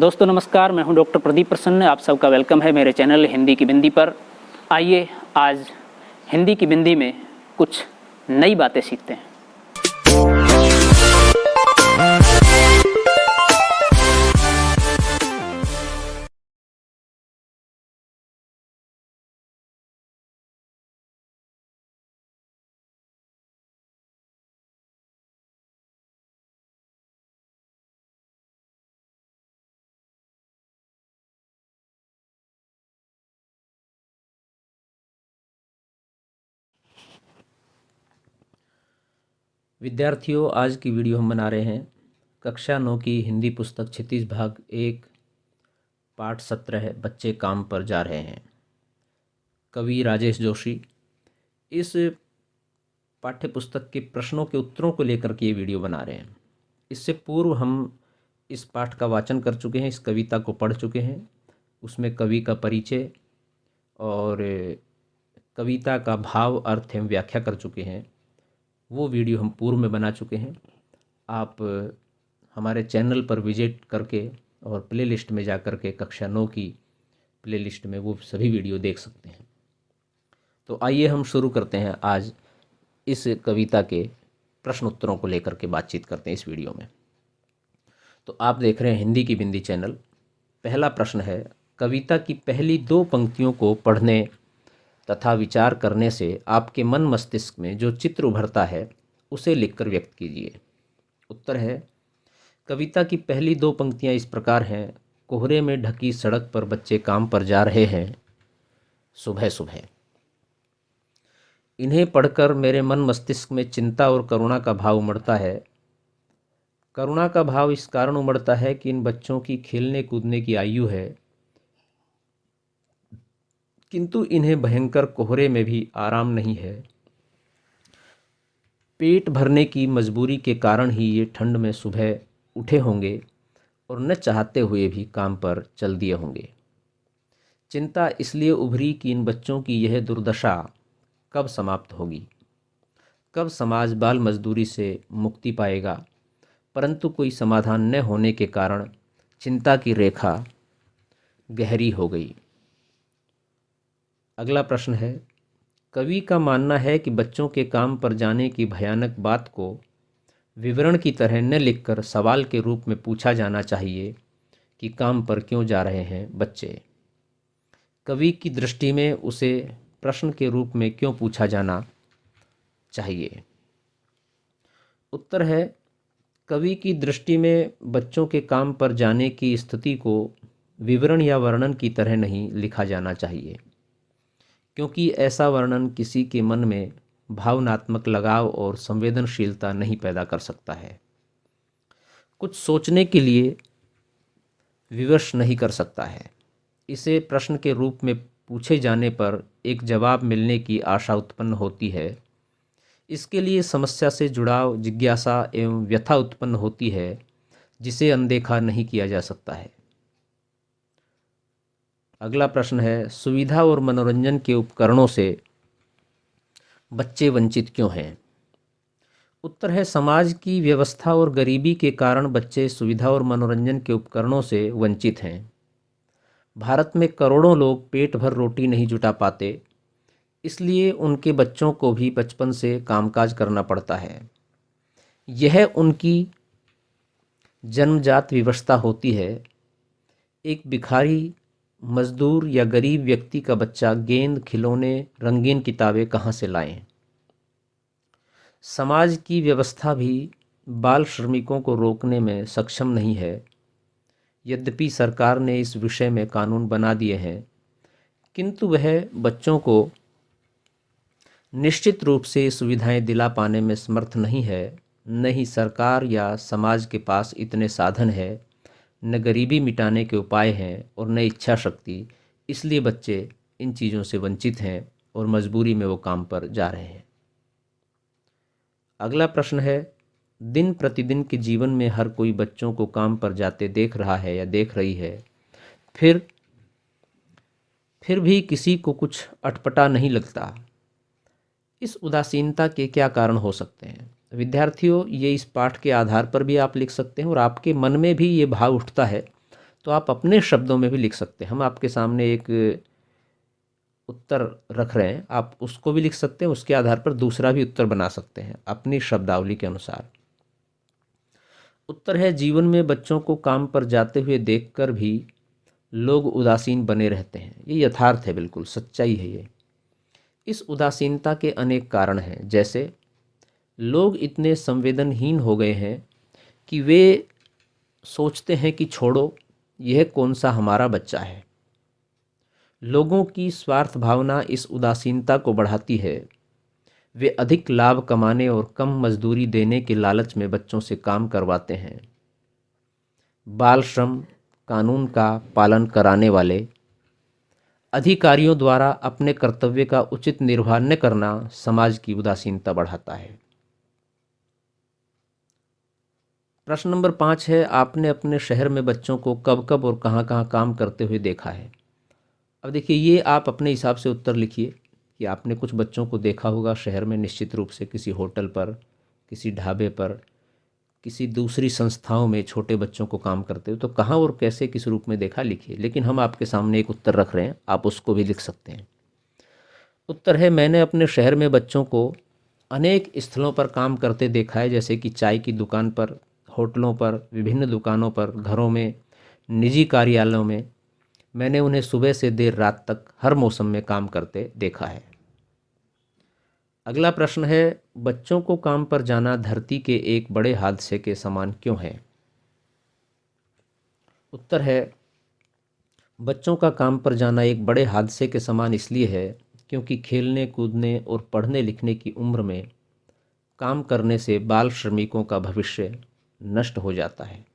दोस्तों नमस्कार, मैं हूं डॉक्टर प्रदीप प्रसन्न। आप सबका वेलकम है मेरे चैनल हिंदी की बिंदी पर। आइए आज हिंदी की बिंदी में कुछ नई बातें सीखते हैं। विद्यार्थियों, आज की वीडियो हम बना रहे हैं कक्षा 9 की हिंदी पुस्तक क्षितिज भाग 1 पाठ 17 है, बच्चे काम पर जा रहे हैं। कवि राजेश जोशी। इस पाठ्य पुस्तक के प्रश्नों के उत्तरों को लेकर के ये वीडियो बना रहे हैं। इससे पूर्व हम इस पाठ का वाचन कर चुके हैं, इस कविता को पढ़ चुके हैं। उसमें कवि का परिचय और कविता का भाव, अर्थ एवं व्याख्या कर चुके हैं। वो वीडियो हम पूर्व में बना चुके हैं। आप हमारे चैनल पर विजिट करके और प्लेलिस्ट में जा कर के कक्षा 9 की प्लेलिस्ट में वो सभी वीडियो देख सकते हैं। तो आइए हम शुरू करते हैं। आज इस कविता के प्रश्न उत्तरों को लेकर के बातचीत करते हैं इस वीडियो में। तो आप देख रहे हैं हिंदी की बिंदी चैनल। पहला प्रश्न है, कविता की पहली 2 पंक्तियों को पढ़ने तथा विचार करने से आपके मन मस्तिष्क में जो चित्र उभरता है उसे लिखकर व्यक्त कीजिए। उत्तर है, कविता की पहली 2 पंक्तियां इस प्रकार हैं। कोहरे में ढकी सड़क पर बच्चे काम पर जा रहे हैं सुबह सुबह। इन्हें पढ़कर मेरे मन मस्तिष्क में चिंता और करुणा का भाव उमड़ता है। करुणा का भाव इस कारण उमड़ता है कि इन बच्चों की खेलने कूदने की आयु है, किंतु इन्हें भयंकर कोहरे में भी आराम नहीं है। पेट भरने की मजबूरी के कारण ही ये ठंड में सुबह उठे होंगे और न चाहते हुए भी काम पर चल दिए होंगे। चिंता इसलिए उभरी कि इन बच्चों की यह दुर्दशा कब समाप्त होगी, कब समाज बाल मजदूरी से मुक्ति पाएगा। परंतु कोई समाधान न होने के कारण चिंता की रेखा गहरी हो गई। अगला प्रश्न है, कवि का मानना है कि बच्चों के काम पर जाने की भयानक बात को विवरण की तरह न लिखकर सवाल के रूप में पूछा जाना चाहिए कि काम पर क्यों जा रहे हैं बच्चे। कवि की दृष्टि में उसे प्रश्न के रूप में क्यों पूछा जाना चाहिए। उत्तर है, कवि की दृष्टि में बच्चों के काम पर जाने की स्थिति को विवरण या वर्णन की तरह नहीं लिखा जाना चाहिए, क्योंकि ऐसा वर्णन किसी के मन में भावनात्मक लगाव और संवेदनशीलता नहीं पैदा कर सकता है, कुछ सोचने के लिए विवश नहीं कर सकता है। इसे प्रश्न के रूप में पूछे जाने पर एक जवाब मिलने की आशा उत्पन्न होती है। इसके लिए समस्या से जुड़ाव, जिज्ञासा एवं व्यथा उत्पन्न होती है, जिसे अनदेखा नहीं किया जा सकता है। अगला प्रश्न है, सुविधा और मनोरंजन के उपकरणों से बच्चे वंचित क्यों हैं। उत्तर है, समाज की व्यवस्था और गरीबी के कारण बच्चे सुविधा और मनोरंजन के उपकरणों से वंचित हैं। भारत में करोड़ों लोग पेट भर रोटी नहीं जुटा पाते, इसलिए उनके बच्चों को भी बचपन से कामकाज करना पड़ता है। यह उनकी जन्मजात विवशता होती है। एक भिखारी, मजदूर या गरीब व्यक्ति का बच्चा गेंद, खिलौने, रंगीन किताबें कहाँ से लाएं। समाज की व्यवस्था भी बाल श्रमिकों को रोकने में सक्षम नहीं है। यद्यपि सरकार ने इस विषय में कानून बना दिए हैं, किंतु वह बच्चों को निश्चित रूप से सुविधाएं दिला पाने में समर्थ नहीं है। न ही सरकार या समाज के पास इतने साधन है, न गरीबी मिटाने के उपाय हैं और न इच्छा शक्ति। इसलिए बच्चे इन चीज़ों से वंचित हैं और मजबूरी में वो काम पर जा रहे हैं। अगला प्रश्न है, दिन प्रतिदिन के जीवन में हर कोई बच्चों को काम पर जाते देख रहा है या देख रही है, फिर भी किसी को कुछ अटपटा नहीं लगता। इस उदासीनता के क्या कारण हो सकते हैं। विद्यार्थियों, ये इस पाठ के आधार पर भी आप लिख सकते हैं और आपके मन में भी ये भाव उठता है तो आप अपने शब्दों में भी लिख सकते हैं। हम आपके सामने एक उत्तर रख रहे हैं, आप उसको भी लिख सकते हैं, उसके आधार पर दूसरा भी उत्तर बना सकते हैं अपनी शब्दावली के अनुसार। उत्तर है, जीवन में बच्चों को काम पर जाते हुए देखकर भी लोग उदासीन बने रहते हैं। ये यथार्थ है, बिल्कुल सच्चाई है ये। इस उदासीनता के अनेक कारण हैं, जैसे लोग इतने संवेदनहीन हो गए हैं कि वे सोचते हैं कि छोड़ो, यह कौन सा हमारा बच्चा है। लोगों की स्वार्थ भावना इस उदासीनता को बढ़ाती है। वे अधिक लाभ कमाने और कम मजदूरी देने के लालच में बच्चों से काम करवाते हैं। बाल श्रम कानून का पालन कराने वाले अधिकारियों द्वारा अपने कर्तव्य का उचित निर्वाह न करना समाज की उदासीनता बढ़ाता है। प्रश्न नंबर 5 है, आपने अपने शहर में बच्चों को कब कब और कहाँ कहाँ काम करते हुए देखा है। अब देखिए, ये आप अपने हिसाब से उत्तर लिखिए कि आपने कुछ बच्चों को देखा होगा शहर में, निश्चित रूप से किसी होटल पर, किसी ढाबे पर, किसी दूसरी संस्थाओं में छोटे बच्चों को काम करते हुए। तो कहाँ और कैसे, किस रूप में देखा, लिखिए। लेकिन हम आपके सामने एक उत्तर रख रहे हैं, आप उसको भी लिख सकते हैं। उत्तर है, मैंने अपने शहर में बच्चों को अनेक स्थलों पर काम करते देखा है, जैसे कि चाय की दुकान पर, होटलों पर, विभिन्न दुकानों पर, घरों में, निजी कार्यालयों में। मैंने उन्हें सुबह से देर रात तक हर मौसम में काम करते देखा है। अगला प्रश्न है, बच्चों को काम पर जाना धरती के एक बड़े हादसे के समान क्यों है। उत्तर है, बच्चों का काम पर जाना एक बड़े हादसे के समान इसलिए है क्योंकि खेलने कूदने और पढ़ने लिखने की उम्र में काम करने से बाल श्रमिकों का भविष्य नष्ट हो जाता है।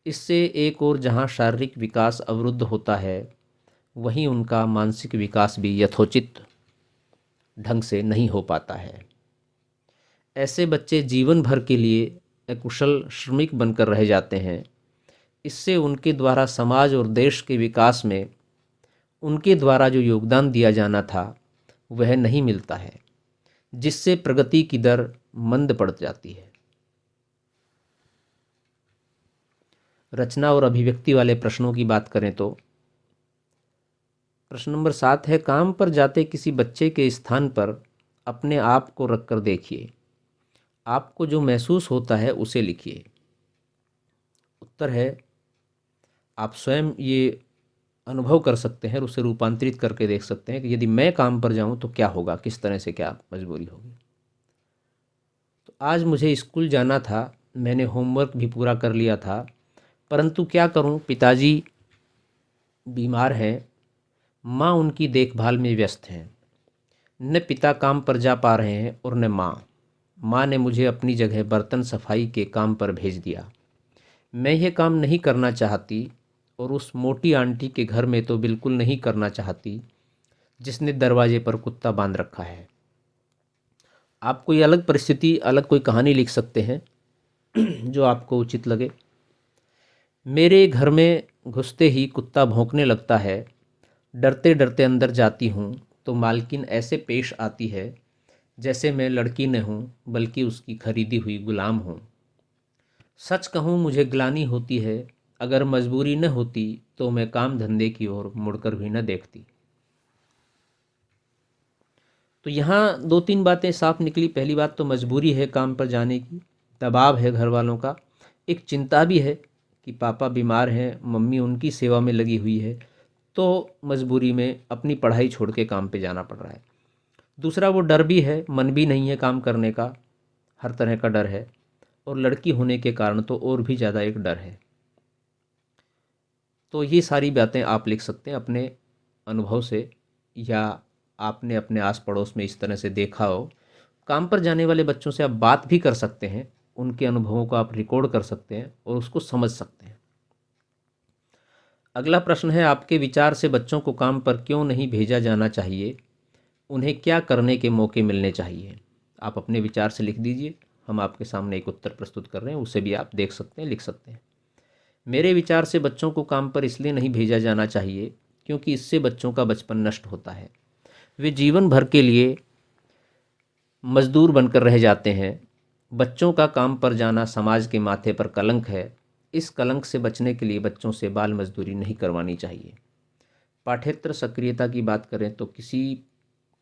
इससे एक और जहां शारीरिक विकास अवरुद्ध होता है, वहीं उनका मानसिक विकास भी यथोचित ढंग से नहीं हो पाता है। ऐसे बच्चे जीवन भर के लिए अकुशल श्रमिक बनकर रह जाते हैं। इससे उनके द्वारा समाज और देश के विकास में उनके द्वारा जो योगदान दिया जाना था वह नहीं मिलता है, जिससे प्रगति की दर मंद पड़ जाती है। रचना और अभिव्यक्ति वाले प्रश्नों की बात करें तो प्रश्न नंबर 7 है, काम पर जाते किसी बच्चे के स्थान पर अपने आप को रखकर देखिए। आपको जो महसूस होता है उसे लिखिए। उत्तर है, आप स्वयं ये अनुभव कर सकते हैं और उसे रूपांतरित करके देख सकते हैं कि यदि मैं काम पर जाऊं तो क्या होगा, किस तरह से क्या मजबूरी होगी। तो आज मुझे स्कूल जाना था, मैंने होमवर्क भी पूरा कर लिया था, परंतु क्या करूं, पिताजी बीमार हैं, माँ उनकी देखभाल में व्यस्त हैं। न पिता काम पर जा पा रहे हैं और न माँ। माँ ने मुझे अपनी जगह बर्तन सफाई के काम पर भेज दिया। मैं यह काम नहीं करना चाहती और उस मोटी आंटी के घर में तो बिल्कुल नहीं करना चाहती जिसने दरवाजे पर कुत्ता बांध रखा है। आप कोई अलग परिस्थिति, अलग कोई कहानी लिख सकते हैं जो आपको उचित लगे। मेरे घर में घुसते ही कुत्ता भौंकने लगता है। डरते डरते अंदर जाती हूँ तो मालकिन ऐसे पेश आती है जैसे मैं लड़की न हूँ बल्कि उसकी खरीदी हुई गुलाम हूँ। सच कहूँ मुझे ग्लानि होती है, अगर मजबूरी न होती तो मैं काम धंधे की ओर मुड़कर भी न देखती। तो यहाँ 2-3 बातें साफ निकली। पहली बात तो मजबूरी है काम पर जाने की, दबाव है घर वालों का, एक चिंता भी है कि पापा बीमार हैं, मम्मी उनकी सेवा में लगी हुई है, तो मजबूरी में अपनी पढ़ाई छोड़ के काम पे जाना पड़ रहा है। दूसरा वो डर भी है, मन भी नहीं है काम करने का, हर तरह का डर है, और लड़की होने के कारण तो और भी ज़्यादा एक डर है। तो ये सारी बातें आप लिख सकते हैं अपने अनुभव से, या आपने अपने आस पड़ोस में इस तरह से देखा हो। काम पर जाने वाले बच्चों से आप बात भी कर सकते हैं, उनके अनुभवों को आप रिकॉर्ड कर सकते हैं और उसको समझ सकते हैं। अगला प्रश्न है, आपके विचार से बच्चों को काम पर क्यों नहीं भेजा जाना चाहिए, उन्हें क्या करने के मौके मिलने चाहिए। आप अपने विचार से लिख दीजिए, हम आपके सामने एक उत्तर प्रस्तुत कर रहे हैं, उसे भी आप देख सकते हैं, लिख सकते हैं। मेरे विचार से बच्चों को काम पर इसलिए नहीं भेजा जाना चाहिए क्योंकि इससे बच्चों का बचपन नष्ट होता है। वे जीवन भर के लिए मजदूर बनकर रह जाते हैं। बच्चों का काम पर जाना समाज के माथे पर कलंक है। इस कलंक से बचने के लिए बच्चों से बाल मजदूरी नहीं करवानी चाहिए। पाठ्येतर सक्रियता की बात करें तो किसी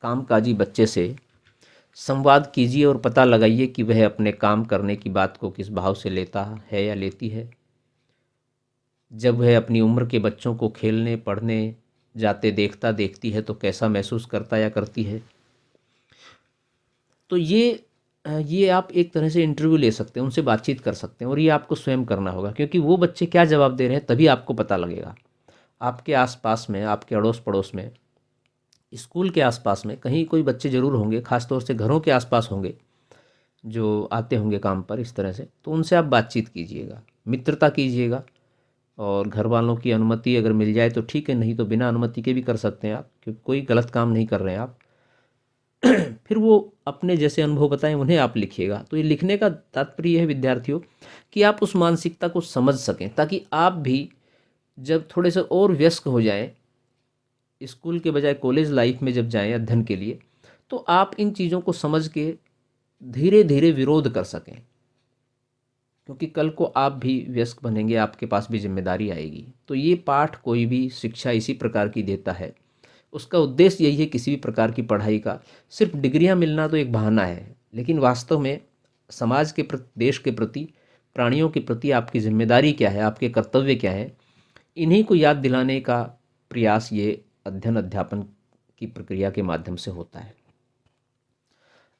कामकाजी बच्चे से संवाद कीजिए और पता लगाइए कि वह अपने काम करने की बात को किस भाव से लेता है या लेती है। जब वह अपनी उम्र के बच्चों को खेलने पढ़ने जाते देखती है तो कैसा महसूस करता या करती है। तो ये आप एक तरह से इंटरव्यू ले सकते हैं, उनसे बातचीत कर सकते हैं, और ये आपको स्वयं करना होगा, क्योंकि वो बच्चे क्या जवाब दे रहे हैं तभी आपको पता लगेगा। आपके आसपास में, आपके अड़ोस पड़ोस में, स्कूल के आसपास में कहीं कोई बच्चे ज़रूर होंगे, ख़ासतौर से घरों के आसपास होंगे जो आते होंगे काम पर इस तरह से, तो उनसे आप बातचीत कीजिएगा, मित्रता कीजिएगा, और घर वालों की अनुमति अगर मिल जाए तो ठीक है, नहीं तो बिना अनुमति के भी कर सकते हैं आप, क्योंकि कोई गलत काम नहीं कर रहे हैं आप। फिर वो अपने जैसे अनुभव बताएं उन्हें आप लिखिएगा। तो ये लिखने का तात्पर्य है विद्यार्थियों कि आप उस मानसिकता को समझ सकें, ताकि आप भी जब थोड़े से और व्यस्त हो जाएं, स्कूल के बजाय कॉलेज लाइफ में जब जाएं अध्ययन के लिए, तो आप इन चीज़ों को समझ के धीरे धीरे विरोध कर सकें, क्योंकि कल को आप भी व्यस्त बनेंगे, आपके पास भी जिम्मेदारी आएगी। तो ये पाठ कोई भी शिक्षा इसी प्रकार की देता है, उसका उद्देश्य यही है किसी भी प्रकार की पढ़ाई का। सिर्फ डिग्रियां मिलना तो एक बहाना है, लेकिन वास्तव में समाज के प्रति, देश के प्रति, प्राणियों के प्रति आपकी जिम्मेदारी क्या है, आपके कर्तव्य क्या है, इन्हीं को याद दिलाने का प्रयास ये अध्ययन अध्यापन की प्रक्रिया के माध्यम से होता है।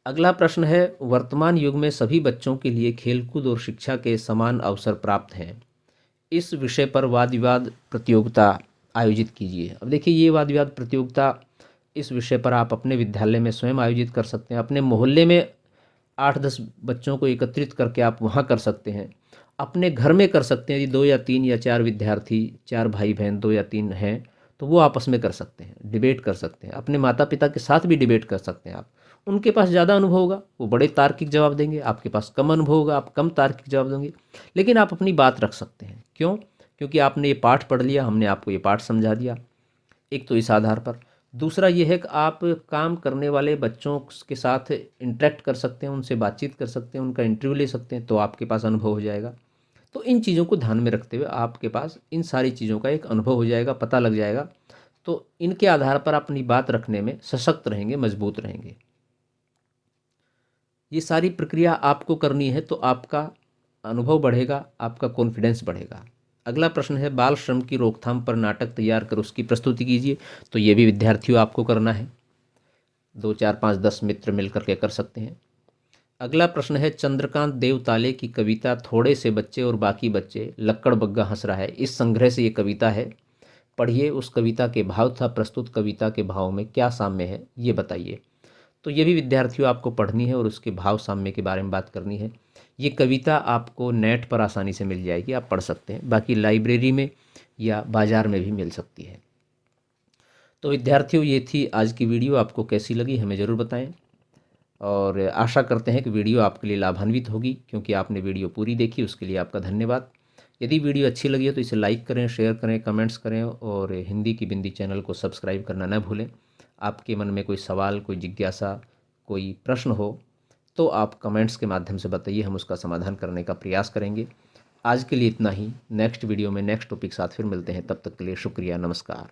अगला प्रश्न है, वर्तमान युग में सभी बच्चों के लिए खेलकूद और शिक्षा के समान अवसर प्राप्त हैं, इस विषय पर वाद विवाद प्रतियोगिता आयोजित कीजिए। अब देखिए, ये वाद विवाद प्रतियोगिता इस विषय पर आप अपने विद्यालय में स्वयं आयोजित कर सकते हैं, अपने मोहल्ले में 8-10 बच्चों को एकत्रित करके आप वहाँ कर सकते हैं, अपने घर में कर सकते हैं। यदि 2 या 3 या 4 विद्यार्थी, 4 भाई बहन 2 या 3 हैं, तो वो आपस में कर सकते हैं, डिबेट कर सकते हैं, अपने माता पिता के साथ भी डिबेट कर सकते हैं आप। उनके पास ज़्यादा अनुभव होगा, वो बड़े तार्किक जवाब देंगे, आपके पास कम अनुभव होगा, आप कम तार्किक जवाब देंगे, लेकिन आप अपनी बात रख सकते हैं। क्यों? क्योंकि आपने ये पाठ पढ़ लिया, हमने आपको ये पाठ समझा दिया। एक तो इस आधार पर। दूसरा ये है कि आप काम करने वाले बच्चों के साथ इंटरेक्ट कर सकते हैं, उनसे बातचीत कर सकते हैं, उनका इंटरव्यू ले सकते हैं, तो आपके पास अनुभव हो जाएगा। तो इन चीज़ों को ध्यान में रखते हुए आपके पास इन सारी चीज़ों का एक अनुभव हो जाएगा, पता लग जाएगा। तो इनके आधार पर आप अपनी बात रखने में सशक्त रहेंगे, मजबूत रहेंगे। ये सारी प्रक्रिया आपको करनी है, तो आपका अनुभव बढ़ेगा, आपका कॉन्फिडेंस बढ़ेगा। अगला प्रश्न है, बाल श्रम की रोकथाम पर नाटक तैयार कर उसकी प्रस्तुति कीजिए। तो ये भी विद्यार्थियों आपको करना है, 2, 4, 5, 10 मित्र मिलकर के कर सकते हैं। अगला प्रश्न है, चंद्रकांत देवताले की कविता थोड़े से बच्चे और बाकी बच्चे लक्कड़ बग्गा हंस रहा है, इस संग्रह से ये कविता है, पढ़िए। उस कविता के भाव तथा प्रस्तुत कविता के भाव में क्या साम्य है, ये बताइए। तो ये भी विद्यार्थियों आपको पढ़नी है और उसके भाव साम्य के बारे में बात करनी है। ये कविता आपको नेट पर आसानी से मिल जाएगी, आप पढ़ सकते हैं, बाकी लाइब्रेरी में या बाज़ार में भी मिल सकती है। तो विद्यार्थियों, ये थी आज की वीडियो। आपको कैसी लगी हमें ज़रूर बताएं, और आशा करते हैं कि वीडियो आपके लिए लाभान्वित होगी, क्योंकि आपने वीडियो पूरी देखी, उसके लिए आपका धन्यवाद। यदि वीडियो अच्छी लगी है तो इसे लाइक करें, शेयर करें, कमेंट्स करें, और हिंदी की बिंदी चैनल को सब्सक्राइब करना न भूलें। आपके मन में कोई सवाल, कोई जिज्ञासा, कोई प्रश्न हो तो आप कमेंट्स के माध्यम से बताइए, हम उसका समाधान करने का प्रयास करेंगे। आज के लिए इतना ही। नेक्स्ट वीडियो में नेक्स्ट टॉपिक साथ फिर मिलते हैं, तब तक के लिए शुक्रिया, नमस्कार।